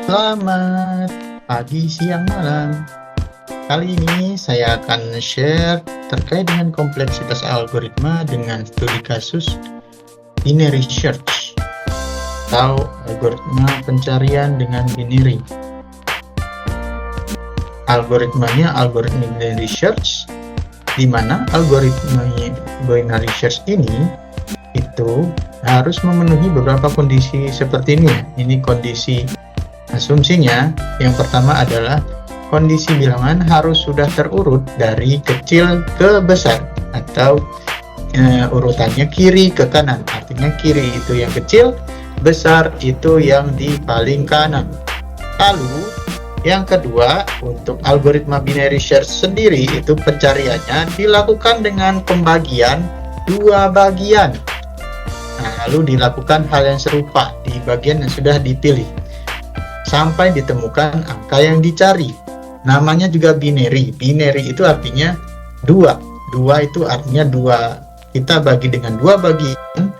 Selamat pagi, siang, malam. Kali ini saya akan share terkait dengan kompleksitas algoritma dengan studi kasus binary search atau algoritma pencarian dengan binary. Algoritmanya algoritma binary search, di mana algoritma binary search ini itu harus memenuhi beberapa kondisi seperti ini ya. Ini kondisi asumsinya. Yang pertama adalah kondisi bilangan harus sudah terurut dari kecil ke besar, atau urutannya kiri ke kanan. Artinya kiri itu yang kecil, besar itu yang di paling kanan. Lalu yang kedua, untuk algoritma binary search sendiri itu pencariannya dilakukan dengan pembagian dua bagian. Nah, lalu dilakukan hal yang serupa di bagian yang sudah dipilih sampai ditemukan angka yang dicari. Namanya juga binary. Binary itu artinya dua. Dua itu artinya dua. Kita bagi dengan dua bagian,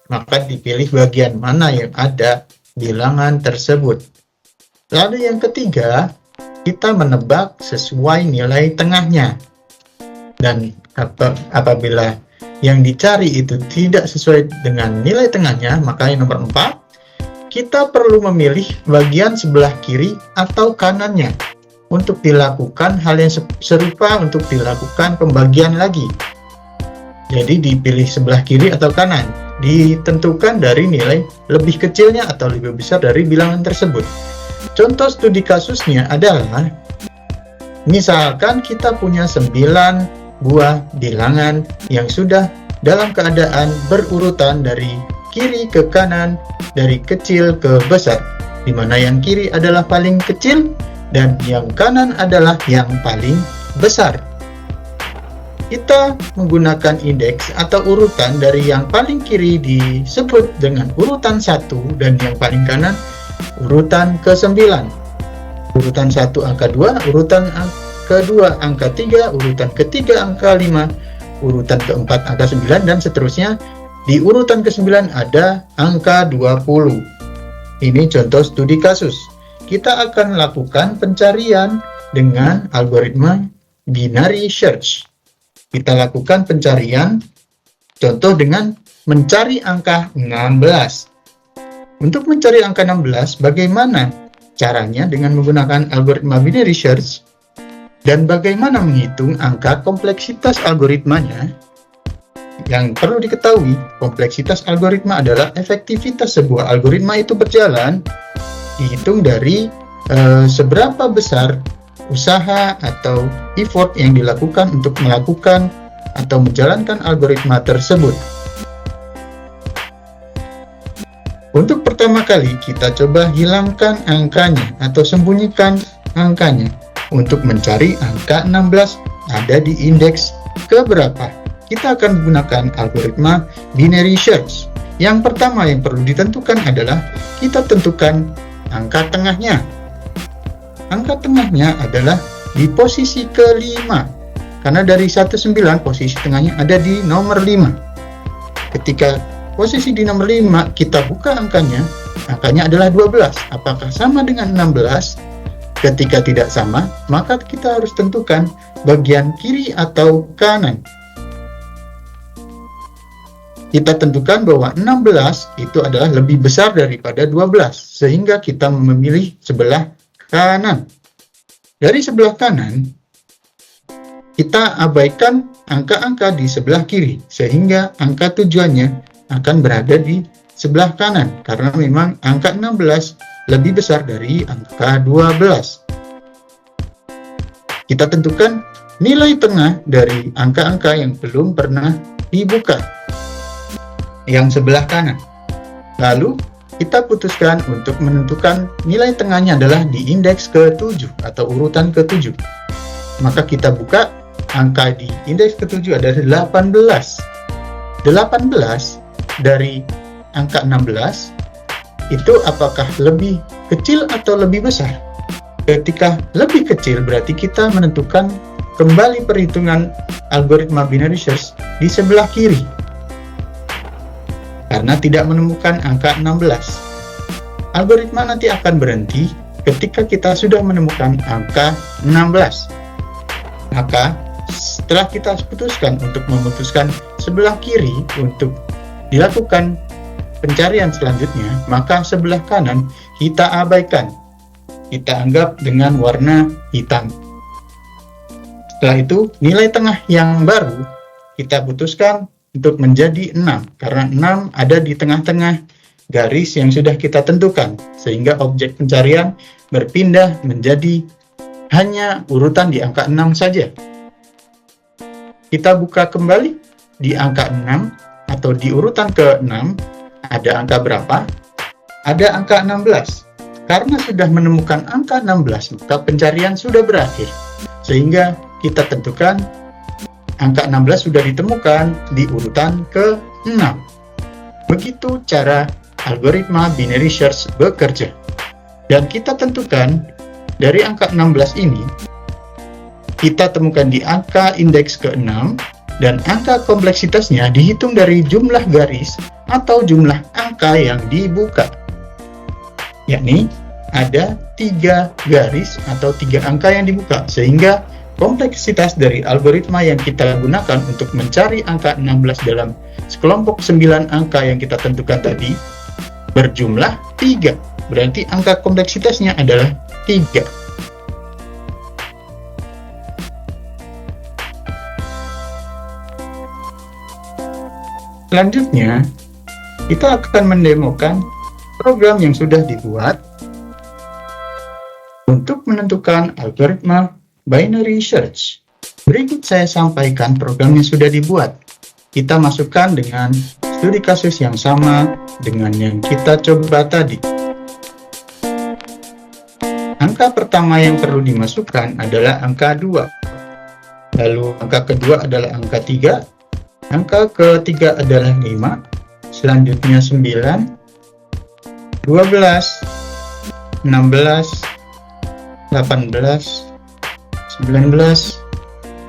maka dipilih bagian mana yang ada bilangan tersebut. Lalu yang ketiga, kita menebak sesuai nilai tengahnya. Dan apabila yang dicari itu tidak sesuai dengan nilai tengahnya, maka yang nomor 4, kita perlu memilih bagian sebelah kiri atau kanannya untuk dilakukan hal yang serupa, untuk dilakukan pembagian lagi. Jadi dipilih sebelah kiri atau kanan, ditentukan dari nilai lebih kecilnya atau lebih besar dari bilangan tersebut. Contoh studi kasusnya adalah, misalkan kita punya 9 buah bilangan yang sudah dalam keadaan berurutan dari kiri ke kanan, dari kecil ke besar, di mana yang kiri adalah paling kecil dan yang kanan adalah yang paling besar. Kita menggunakan indeks atau urutan dari yang paling kiri disebut dengan urutan 1 dan yang paling kanan urutan ke-9. Urutan 1 angka 2, urutan ke-2 angka 3, urutan ke-3 angka 5, urutan ke-4 angka 9, dan seterusnya. Di urutan ke-9 ada angka 20. Ini contoh studi kasus. Kita akan lakukan pencarian dengan algoritma binary search. Kita lakukan pencarian, contoh dengan mencari angka 16. Untuk mencari angka 16, bagaimana caranya dengan menggunakan algoritma binary search? Dan bagaimana menghitung angka kompleksitas algoritmanya? Yang perlu diketahui, kompleksitas algoritma adalah efektivitas sebuah algoritma itu berjalan dihitung dari seberapa besar usaha atau effort yang dilakukan untuk melakukan atau menjalankan algoritma tersebut. Untuk pertama kali, kita coba hilangkan angkanya atau sembunyikan angkanya untuk mencari angka 16 ada di indeks keberapa. Kita akan menggunakan algoritma binary search. Yang pertama yang perlu ditentukan adalah kita tentukan angka tengahnya. Angka tengahnya adalah di posisi ke-5. Karena dari 19 posisi tengahnya ada di nomor 5. Ketika posisi di nomor 5 kita buka angkanya adalah 12. Apakah sama dengan 16? Ketika tidak sama, maka kita harus tentukan bagian kiri atau kanan. Kita tentukan bahwa 16 itu adalah lebih besar daripada 12, sehingga kita memilih sebelah kanan. Dari sebelah kanan, kita abaikan angka-angka di sebelah kiri, sehingga angka tujuannya akan berada di sebelah kanan, karena memang angka 16 lebih besar dari angka 12. Kita tentukan nilai tengah dari angka-angka yang belum pernah dibuka, yang sebelah kanan. Lalu kita putuskan untuk menentukan nilai tengahnya adalah di indeks ke-7 atau urutan ke-7. Maka kita buka angka di indeks ke-7 adalah 18. 18 dari angka 16 itu apakah lebih kecil atau lebih besar? Ketika lebih kecil berarti kita menentukan kembali perhitungan algoritma binary search di sebelah kiri, karena tidak menemukan angka 16. algoritma nanti akan berhenti ketika kita sudah menemukan angka 16. Maka setelah kita putuskan untuk memutuskan sebelah kiri untuk dilakukan pencarian selanjutnya, maka sebelah kanan kita abaikan. Kita anggap dengan warna hitam. Setelah itu, nilai tengah yang baru kita putuskan untuk menjadi 6, karena 6 ada di tengah-tengah garis yang sudah kita tentukan, sehingga objek pencarian berpindah menjadi hanya urutan di angka 6 saja. Kita buka kembali di angka 6 atau di urutan ke-6, ada angka berapa? Ada angka 16. Karena sudah menemukan angka 16, maka pencarian sudah berakhir. Sehingga kita tentukan angka 16 sudah ditemukan di urutan ke-6. Begitu cara algoritma binary search bekerja. Dan kita tentukan dari angka 16 ini, kita temukan di angka indeks ke-6, dan angka kompleksitasnya dihitung dari jumlah garis atau jumlah angka yang dibuka. Yakni ada 3 garis atau 3 angka yang dibuka, sehingga kompleksitas dari algoritma yang kita gunakan untuk mencari angka 16 dalam sekelompok 9 angka yang kita tentukan tadi berjumlah 3. Berarti angka kompleksitasnya adalah 3. Selanjutnya, kita akan mendemokan program yang sudah dibuat untuk menentukan algoritma binary search. Berikut saya sampaikan program yang sudah dibuat. Kita masukkan dengan studi kasus yang sama dengan yang kita coba tadi. Angka pertama yang perlu dimasukkan adalah angka 2. Lalu angka kedua adalah angka 3. Angka ketiga adalah 5. Selanjutnya 9, 12, 16, 18, 19,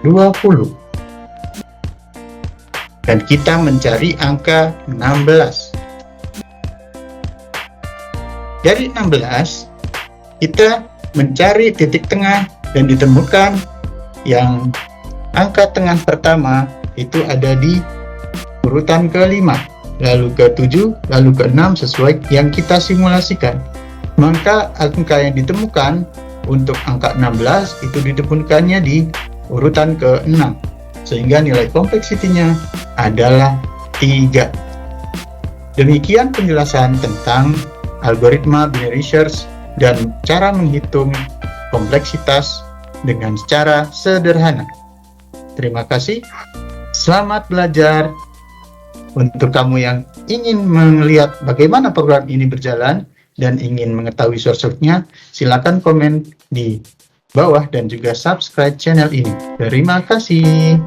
20. Dan kita mencari angka 16. Dari 16, kita mencari titik tengah dan ditemukan yang angka tengah pertama itu ada di urutan ke-5, lalu ke-7, lalu ke-6 sesuai yang kita simulasikan. Maka angka yang ditemukan untuk angka 16 itu ditemukannya di urutan ke-6, sehingga nilai kompleksitinya adalah 3. Demikian penjelasan tentang algoritma binary search dan cara menghitung kompleksitas dengan secara sederhana. Terima kasih. Selamat belajar. Untuk kamu yang ingin melihat bagaimana program ini berjalan dan ingin mengetahui source-nya, silakan komen di bawah dan juga subscribe channel ini. Terima kasih.